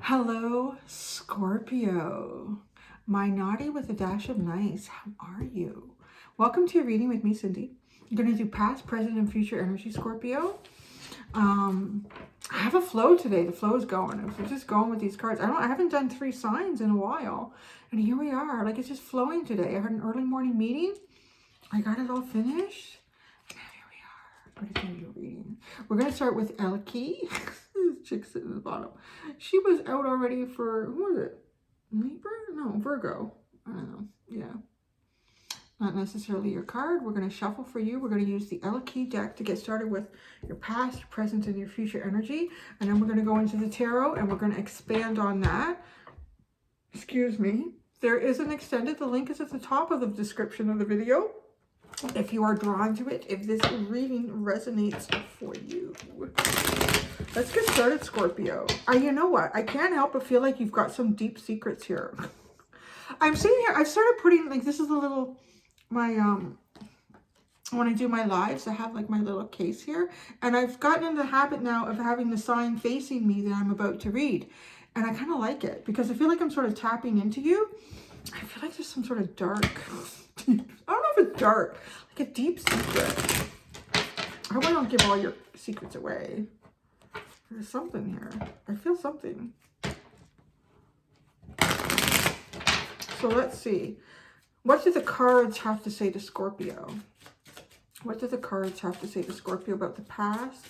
Hello, Scorpio. My naughty with a dash of nice. How are you? Welcome to your reading with me, Cindy. I'm going to do past, present, and future energy, Scorpio. I have a flow today. The flow is going. We're just going with these cards. I haven't done 3 signs in a while. And here we are. Like, it's just flowing today. I had an early morning meeting. I got it all finished. And here we are. I'm going to do your reading. We're going to start with Elkie. This chick sitting at the bottom. She was out already for, who was it? Libra? No, Virgo. I don't know. Yeah. Not necessarily your card. We're going to shuffle for you. We're going to use the Elkie deck to get started with your past, your present, and your future energy. And then we're going to go into the tarot and we're going to expand on that. Excuse me. There is an extended. The link is at the top of the description of the video. If you are drawn to it, if this reading resonates for you. Let's get started, Scorpio. You know what? I can't help but feel like you've got some deep secrets here. I'm sitting here. I started putting, like, this is a little, my, when I do my lives, I have, like, my little case here. And I've gotten in the habit now of having the sign facing me that I'm about to read. And I kind of like it because I feel like I'm sort of tapping into you. I feel like there's some sort of dark, I don't know if it's dark, like a deep secret. I hope I don't give all your secrets away. There's something here. I feel something. So let's see. What do the cards have to say to Scorpio? What do the cards have to say to Scorpio about the past,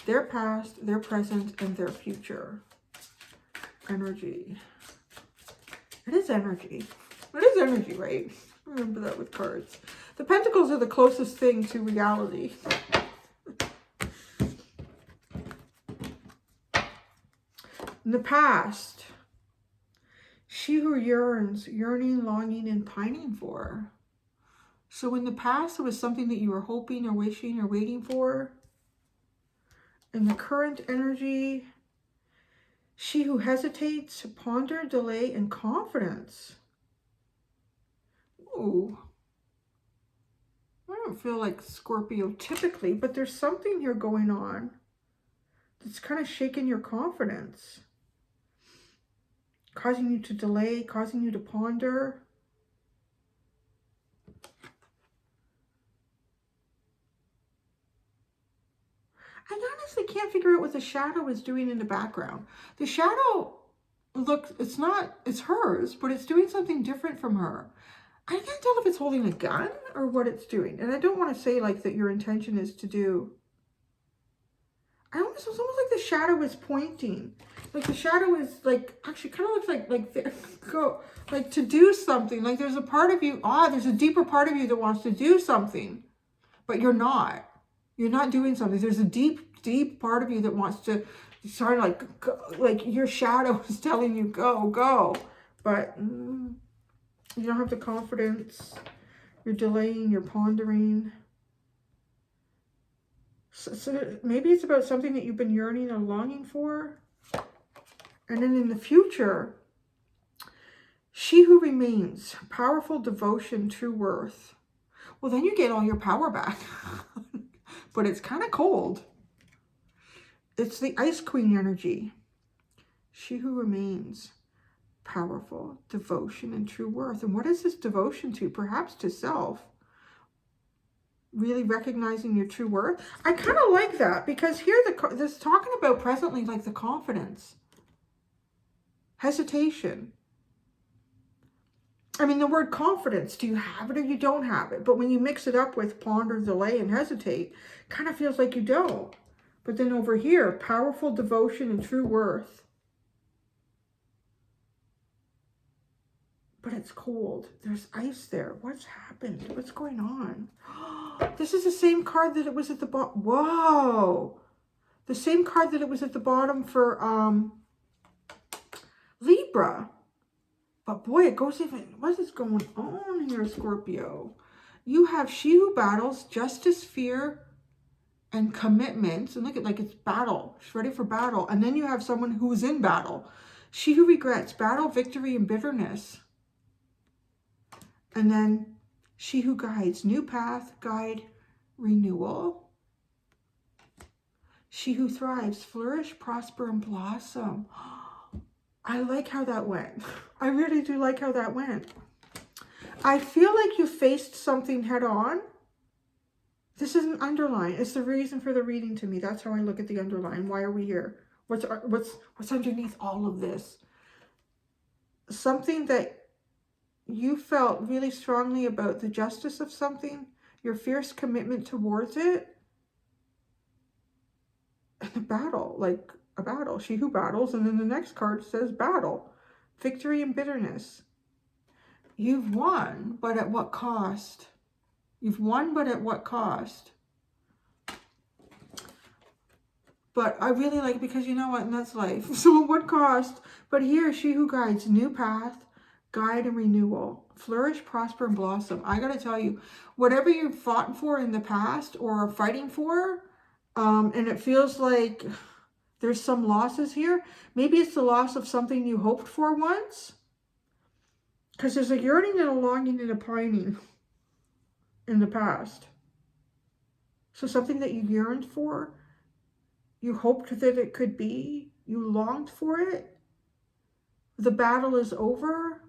their present, and their future? Energy. It is energy. It is energy, right? Remember that with cards. The pentacles are the closest thing to reality. In the past, she who yearns, yearning, longing, and pining for. So in the past, it was something that you were hoping or wishing or waiting for. In the current energy, she who hesitates, ponder, delay, and confidence. Ooh. I don't feel like Scorpio typically, but there's something here going on that's kind of shaking your confidence. Causing you to delay, causing you to ponder. I honestly can't figure out what the shadow is doing in the background. The shadow looks, it's hers, but it's doing something different from her. I can't tell if it's holding a gun or what it's doing. And I don't want to say like that your intention is to do. It's almost like the shadow is pointing. Like the shadow is like, actually kind of looks like to do something. Like there's a part of you, there's a deeper part of you that wants to do something, but you're not. You're not doing something. There's a deep, deep part of you that wants to sort of like your shadow is telling you, go. But you don't have the confidence. You're delaying, you're pondering. So maybe it's about something that you've been yearning or longing for. And then in the future, she who remains, powerful devotion, true worth. Well, then you get all your power back. But it's kind of cold. It's the Ice Queen energy. She who remains, powerful devotion, and true worth. And what is this devotion to? Perhaps to self. Really recognizing your true worth. I kind of like that because here this talking about presently like the confidence, hesitation. I mean, the word confidence, do you have it or you don't have it? But when you mix it up with ponder, delay, and hesitate, kind of feels like you don't. But then over here, powerful devotion and true worth. But it's cold. There's ice there. What's happened? What's going on? This is the same card that it was at the bottom. Whoa. The same card that it was at the bottom for Libra. But boy, it goes even, what is going on here, Scorpio? You have she who battles, justice, fear, and commitment. And look at, like, it's battle. She's ready for battle. And then you have someone who is in battle. She who regrets, battle, victory, and bitterness. And then she who guides, new path, guide, renewal. She who thrives, flourish, prosper, and blossom. I like how that went. I really do like how that went. I feel like you faced something head on. This isn't underline. It's the reason for the reading to me. That's how I look at the underline. Why are we here? What's underneath all of this? Something that you felt really strongly about, the justice of something, your fierce commitment towards it, and a battle, like a battle. She who battles, and then the next card says battle, victory and bitterness. You've won, but at what cost? You've won, but at what cost? But I really like, because you know what, and that's life. So at what cost? But here, she who guides, new path, guide and renewal, flourish, prosper, and blossom. I got to tell you, whatever you've fought for in the past or are fighting for, and it feels like there's some losses here. Maybe it's the loss of something you hoped for once. Because there's a yearning and a longing and a pining in the past. So something that you yearned for, you hoped that it could be, you longed for it. The battle is over.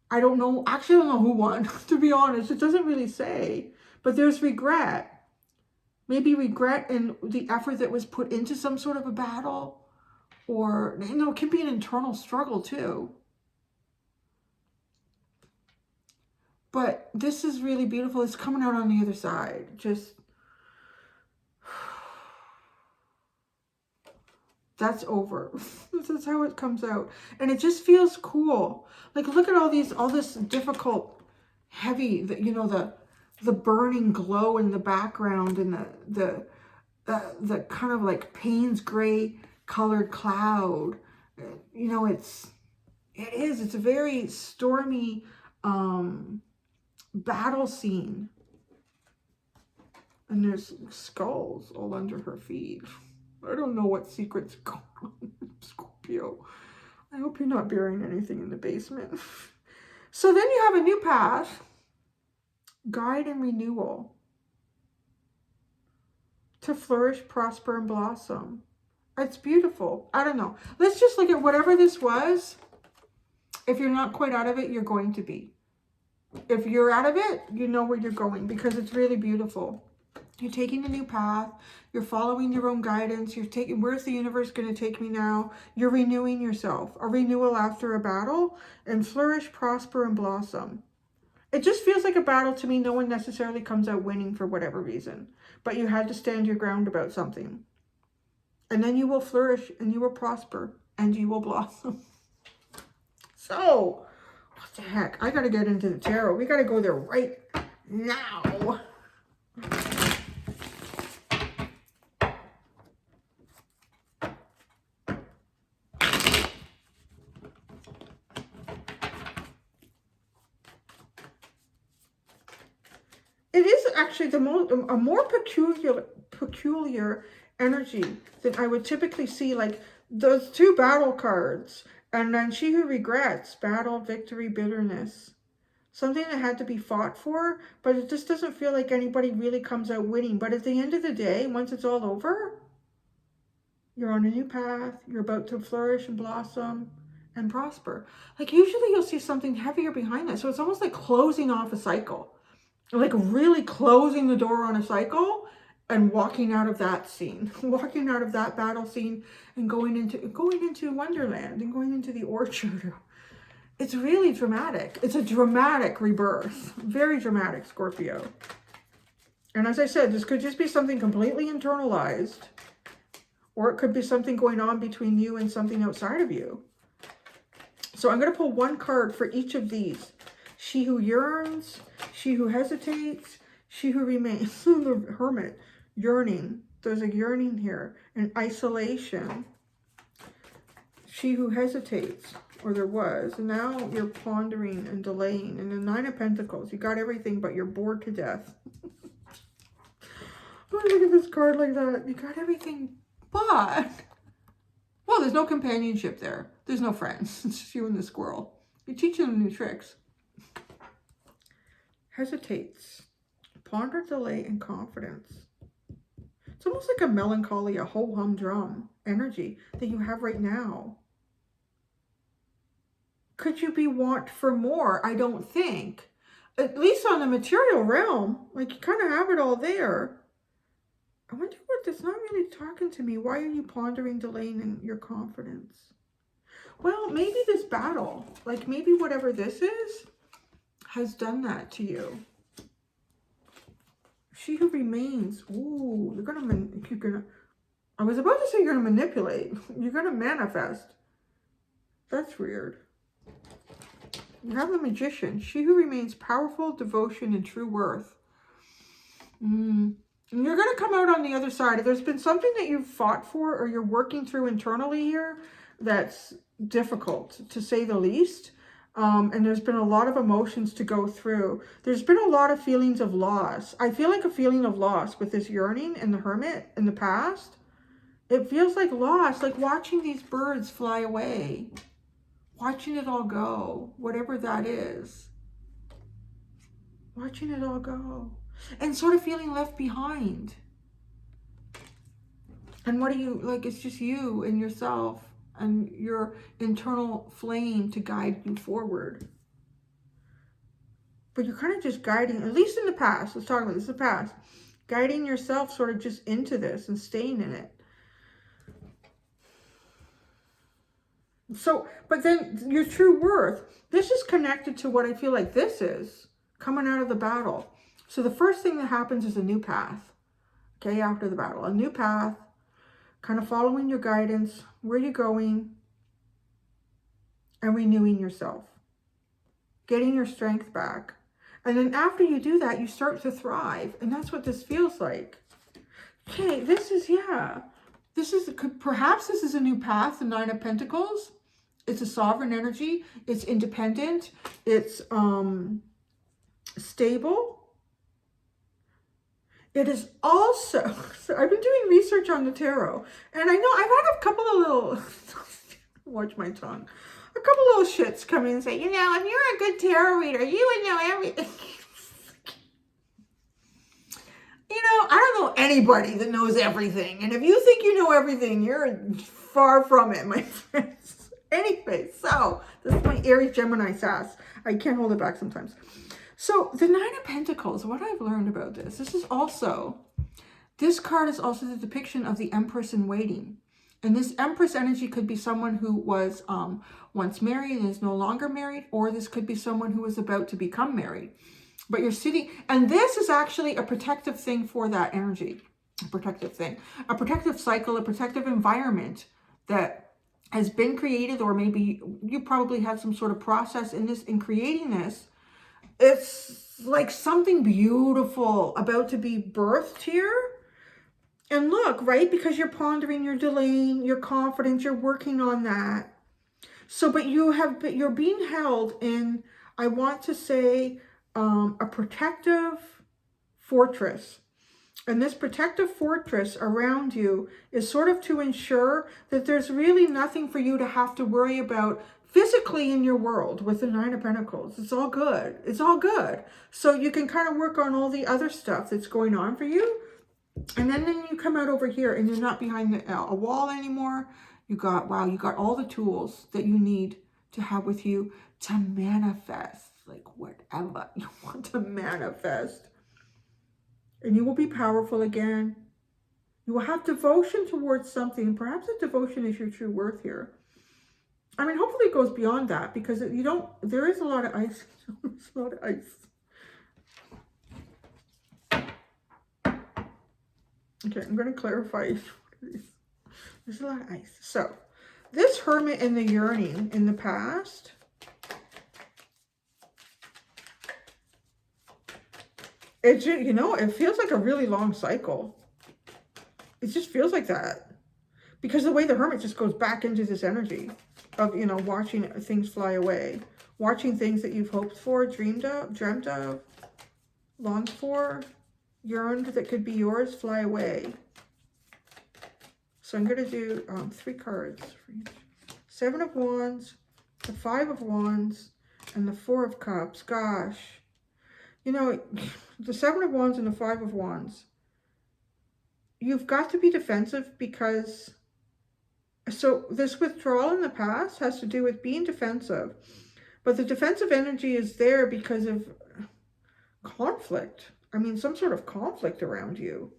I don't know. Actually, I don't know who won, to be honest. It doesn't really say. But there's regret. Maybe regret in the effort that was put into some sort of a battle. Or, you know, it can be an internal struggle too. But this is really beautiful. It's coming out on the other side. Just, that's over. That's how it comes out. And it just feels cool. Like, look at all this difficult, heavy, you know, the burning glow in the background, and the kind of like Payne's gray colored cloud. You know, it's a very stormy battle scene. And there's skulls all under her feet. I don't know what secret's going on, Scorpio. I hope you're not burying anything in the basement. So then you have a new path, guide and renewal, to flourish, prosper, and blossom. It's beautiful. I don't know. Let's just look at whatever this was. If you're not quite out of it, you're going to be. If you're out of it, you know where you're going, because it's really beautiful. You're taking a new path. You're following your own guidance. You're taking, where's the universe going to take me now? You're renewing yourself. A renewal after a battle, and flourish, prosper, and blossom. It just feels like a battle to me. No one necessarily comes out winning for whatever reason. But you had to stand your ground about something. And then you will flourish, and you will prosper, and you will blossom. So, what the heck? I got to get into the tarot. We got to go there right now. It is actually a more peculiar energy than I would typically see. Like those two battle cards, and then she who regrets, battle, victory, bitterness. Something that had to be fought for, but it just doesn't feel like anybody really comes out winning. But at the end of the day, once it's all over, you're on a new path. You're about to flourish and blossom and prosper. Like usually you'll see something heavier behind that. So it's almost like closing off a cycle. Like really closing the door on a cycle and walking out of that scene, walking out of that battle scene, and going into Wonderland and going into the orchard. It's really dramatic. It's a dramatic rebirth. Very dramatic, Scorpio. And as I said, this could just be something completely internalized, or it could be something going on between you and something outside of you. So I'm going to pull one card for each of these. She who yearns, she who hesitates, she who remains. The Hermit, yearning. There's a yearning here. And isolation. She who hesitates, or there was. And now you're pondering and delaying. And the Nine of Pentacles. You got everything, but you're bored to death. Oh, look at this card like that. You got everything, but... Well, there's no companionship there. There's no friends. It's just you and the squirrel. You're teaching them new tricks. Hesitates, ponder, delay, and confidence. It's almost like a melancholy, a ho-hum-drum energy that you have right now. Could you be want for more? I don't think. At least on the material realm, like you kind of have it all there. I wonder what that's not really talking to me. Why are you pondering, delaying in your confidence? Well, maybe this battle, like maybe whatever this is, has done that to you. She who remains. Ooh, you're gonna. I was about to say you're gonna manipulate. You're gonna manifest. That's weird. You have the Magician. She who remains powerful, devotion, and true worth. And you're going to come out on the other side. If there's been something that you've fought for or you're working through internally here that's difficult, to say the least, and there's been a lot of emotions to go through. There's been a lot of feelings of loss. I feel like a feeling of loss with this yearning and the Hermit in the past. It feels like loss, like watching these birds fly away. Watching it all go, whatever that is. Watching it all go. And sort of feeling left behind. And what are you, like, it's just you and yourself and your internal flame to guide you forward. But you're kind of just guiding, at least in the past, let's talk about this, the past. Guiding yourself sort of just into this and staying in it. So, but then your true worth, this is connected to what I feel like this is coming out of the battle. So the first thing that happens is a new path. Okay, after the battle, a new path, kind of following your guidance, where you're going, and renewing yourself, getting your strength back. And then after you do that, you start to thrive. And that's what this feels like. Okay, this is, yeah. Perhaps this is a new path, the Nine of Pentacles. It's a sovereign energy. It's independent. It's stable. It is also, so I've been doing research on the tarot, and I know I've had a couple of little, watch my tongue, a couple of little shits come in and say, you know, if you're a good tarot reader, you would know everything. You know, I don't know anybody that knows everything. And if you think you know everything, you're far from it, my friends. Anyway, so this is my Aries Gemini sass. I can't hold it back sometimes. So the Nine of Pentacles, what I've learned about this, this card is also the depiction of the Empress in waiting. And this Empress energy could be someone who was once married and is no longer married, or this could be someone who is about to become married. But you're sitting, and this is actually a protective thing for that energy. A protective thing. A protective cycle, a protective environment that has been created, or maybe you probably had some sort of process in creating this. It's like something beautiful about to be birthed here. And look, right? Because you're pondering, you're delaying, you're confident, you're working on that. So, but you're being held in, I want to say, a protective fortress. And this protective fortress around you is sort of to ensure that there's really nothing for you to have to worry about physically in your world with the Nine of Pentacles. It's all good. It's all good. So you can kind of work on all the other stuff that's going on for you. And then you come out over here and you're not behind a wall anymore. You got all the tools that you need to have with you to manifest, like whatever you want to manifest. And you will be powerful again. You will have devotion towards something. Perhaps that devotion is your true worth here. I mean, hopefully it goes beyond that, because there is a lot of ice. There's a lot of ice. Okay, I'm going to clarify. There's a lot of ice. So, this Hermit and the yearning in the past. It just, it feels like a really long cycle. It just feels like that. Because the way the Hermit just goes back into this energy of, watching things fly away. Watching things that you've hoped for, dreamt of, longed for, yearned that could be yours fly away. So I'm going to do 3 cards for each. 7 of Wands, the 5 of Wands, and the 4 of Cups. Gosh. The 7 of Wands and the 5 of Wands. you've got to be defensive because, so this withdrawal in the past has to do with being defensive. But the defensive energy is there because of conflict. I mean, some sort of conflict around you.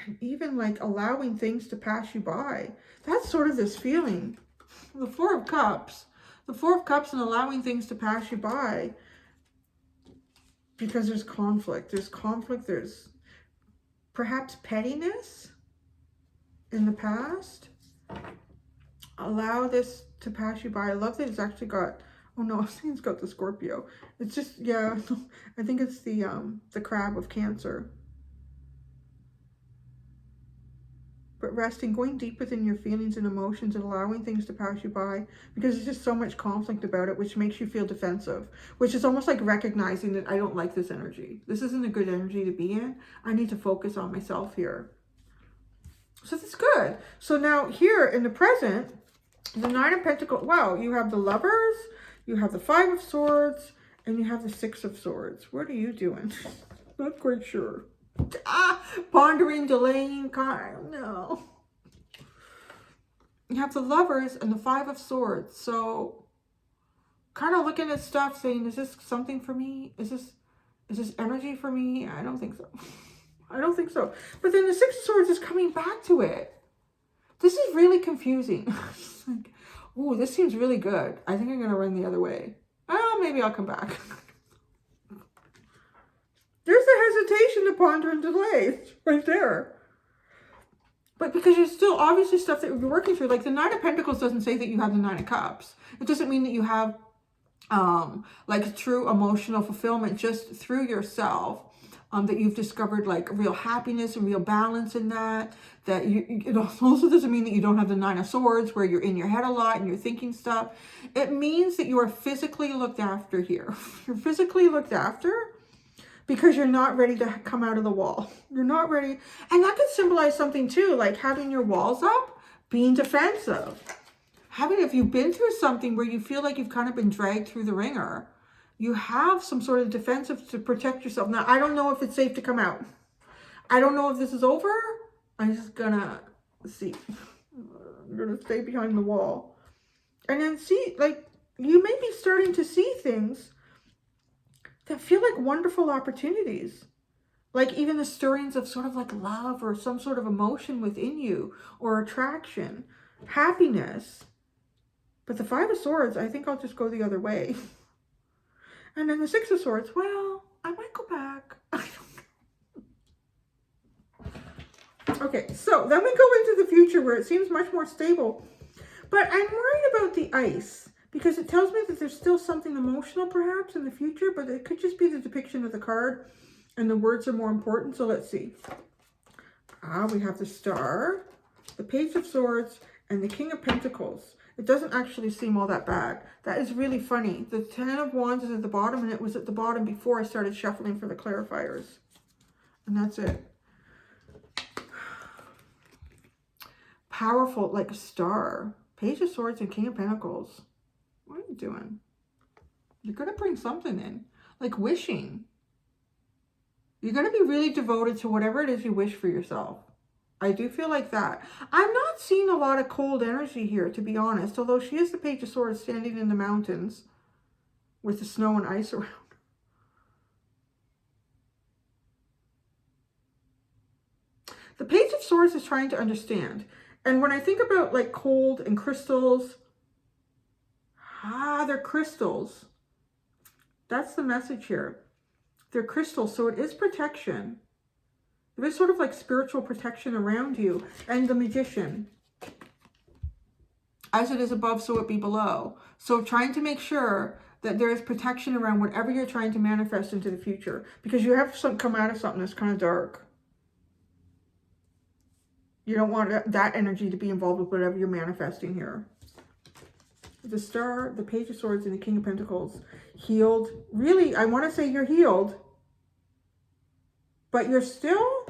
And even like allowing things to pass you by. That's sort of this feeling. The Four of Cups. The Four of Cups and allowing things to pass you by. Because there's conflict. There's conflict. There's perhaps pettiness in the past. Allow this to pass you by. I love that it's actually got, oh no, I think it's got the Scorpio. It's just, yeah, I think it's the crab of Cancer. But resting, going deep within your feelings and emotions and allowing things to pass you by, because there's just so much conflict about it, which makes you feel defensive, which is almost like recognizing that I don't like this energy. This isn't a good energy to be in. I need to focus on myself here. So that's good. So now here in the present, the Nine of Pentacles, wow, you have the Lovers, you have the Five of Swords, and you have the Six of Swords. What are you doing? Not quite sure. Pondering, delaying, I don't know. You have the Lovers and the Five of Swords. So kind of looking at stuff saying, is this something for me? Is this energy for me? I don't think so. I don't think so. But then the Six of Swords is coming back to it. This is really confusing. Like, oh, this seems really good. I think I'm going to run the other way. Oh, maybe I'll come back. There's the hesitation to ponder and delay. It's right there. But because you're still obviously stuff that you're working through. Like the Nine of Pentacles doesn't say that you have the Nine of Cups. It doesn't mean that you have like true emotional fulfillment just through yourself. That you've discovered like real happiness and real balance in that. That it also doesn't mean that you don't have the Nine of Swords where you're in your head a lot and you're thinking stuff. It means that you are physically looked after here. You're physically looked after because you're not ready to come out of the wall. You're not ready. And that could symbolize something too, like having your walls up, being defensive. If you've been through something where you feel like you've kind of been dragged through the ringer, you have some sort of defensive to protect yourself. Now, I don't know if it's safe to come out. I don't know if this is over. I'm just gonna see. I'm gonna stay behind the wall. And then see, like, you may be starting to see things that feel like wonderful opportunities. Like even the stirrings of sort of like love or some sort of emotion within you or attraction, happiness. But the Five of Swords, I think I'll just go the other way. And then the Six of Swords, well, I might go back. Okay, so then we go into the future where it seems much more stable. But I'm worried about the ice because it tells me that there's still something emotional perhaps in the future, but it could just be the depiction of the card and the words are more important. So let's see. We have the Star, the Page of Swords, and the King of Pentacles. It doesn't actually seem all that bad. That is really funny. The Ten of Wands is at the bottom, and it was at the bottom before I started shuffling for the clarifiers. And that's it. Powerful, like a star. Page of Swords and King of Pentacles. What are you doing? You're going to bring something in. Like wishing. You're going to be really devoted to whatever it is you wish for yourself. I do feel like that. I'm not seeing a lot of cold energy here, to be honest. Although she is the Page of Swords standing in the mountains with the snow and ice around. The Page of Swords is trying to understand. And when I think about like cold and crystals, they're crystals. That's the message here. They're crystals, so it is protection. There is sort of like spiritual protection around you. And the Magician. As it is above, so it be below. So trying to make sure that there is protection around whatever you're trying to manifest into the future. Because you have some come out of something that's kind of dark. You don't want that energy to be involved with whatever you're manifesting here. The Star, the Page of Swords, and the King of Pentacles. Healed. Really, I want to say you're healed. But you're still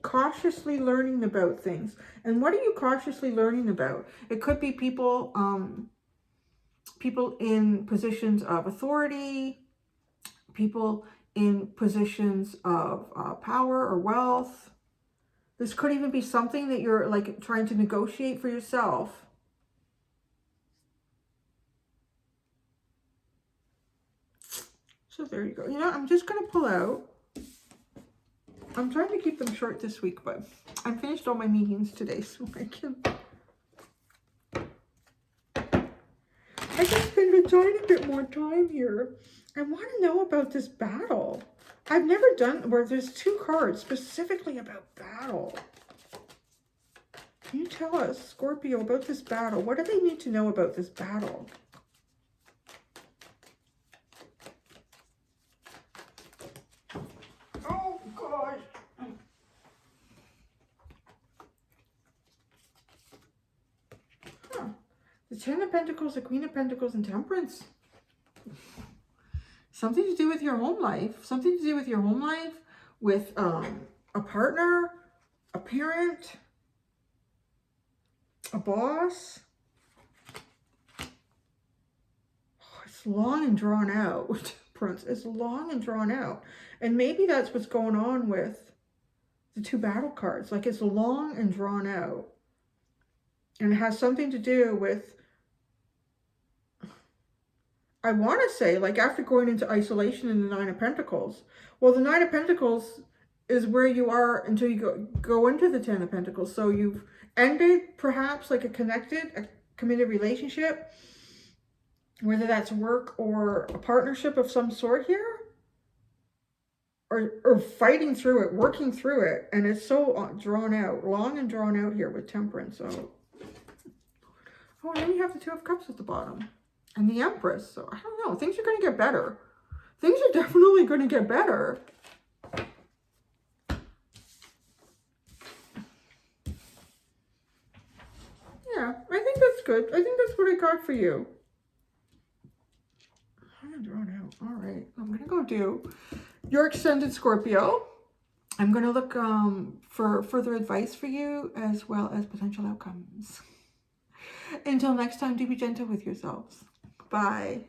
cautiously learning about things. And what are you cautiously learning about? It could be people in positions of authority, people in positions of power or wealth. This could even be something that you're like trying to negotiate for yourself. So there you go. You know, I'm just going to pull out. I'm trying to keep them short this week, but I finished all my meetings today, so I can spend a tiny bit more time here. I want to know about this battle. I've never done where there's 2 cards specifically about battle. Can you tell us, Scorpio, about this battle? What do they need to know about this battle? Oh, gosh. Huh. The 10 of Pentacles, the Queen of Pentacles, and Temperance. Something to do with your home life. Something to do with your home life, with a partner, a parent, a boss. Oh, it's long and drawn out. Prince, it's long and drawn out. And maybe that's what's going on with the 2 battle cards. Like, it's long and drawn out. And it has something to do with, I want to say, like, after going into isolation in the 9 of Pentacles. Well, the 9 of Pentacles is where you are until you go into the 10 of Pentacles. So you've ended perhaps like a committed relationship, whether that's work or a partnership of some sort here, or fighting through it, working through it. And it's so drawn out, long and drawn out here with Temperance. So, oh, and then you have the 2 of Cups at the bottom and the Empress. So I don't know, things are going to get better. Things are definitely going to get better. Yeah, I think that's good. I think that's what I got for you. I'm drawn out. All right, I'm going to go do your extended Scorpio. I'm going to look for further advice for you as well as potential outcomes. Until next time, do be gentle with yourselves. Bye.